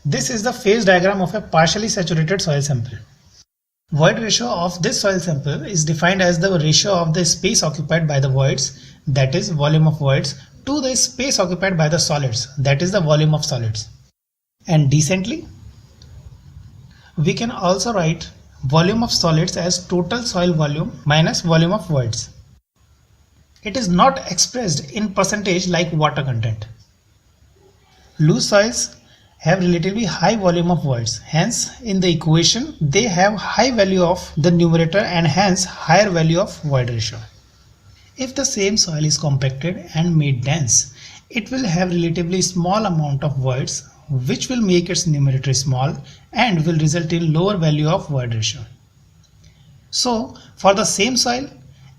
This is the phase diagram of a partially saturated soil sample. Void ratio of this soil sample is defined as the ratio of the space occupied by the voids, that is volume of voids, to the space occupied by the solids, that is the volume of solids. And decently, we can also write volume of solids as total soil volume minus volume of voids. It is not expressed in percentage like water content. Loose soils have relatively high volume of voids, hence in the equation they have high value of the numerator and hence higher value of void ratio. If the same soil is compacted and made dense, it will have relatively small amount of voids, which will make its numerator small and will result in lower value of void ratio. So for the same soil,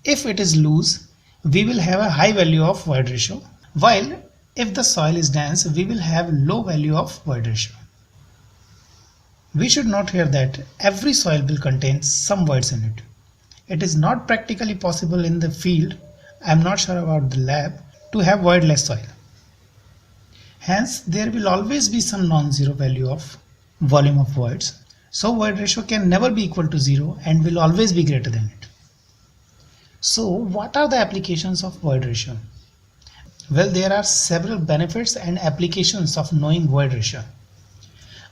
if it is loose, we will have a high value of void ratio, while if the soil is dense, we will have low value of void ratio. We should note here that every soil will contain some voids in it. It is not practically possible in the field, I am not sure about the lab, to have voidless soil. Hence, there will always be some non-zero value of volume of voids. So void ratio can never be equal to 0 and will always be greater than it. So what are the applications of void ratio? Well, there are several benefits and applications of knowing void ratio.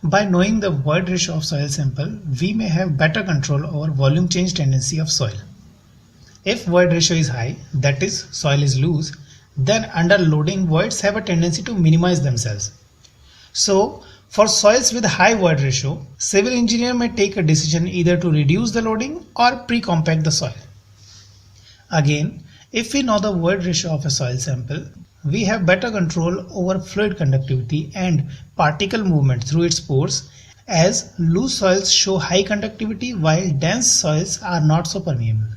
By knowing the void ratio of soil sample, we may have better control over volume change tendency of soil. If void ratio is high, that is soil is loose, then under loading voids have a tendency to minimize themselves. So for soils with high void ratio, civil engineer may take a decision either to reduce the loading or pre-compact the soil. Again, if we know the void ratio of a soil sample, we have better control over fluid conductivity and particle movement through its pores, as loose soils show high conductivity while dense soils are not so permeable.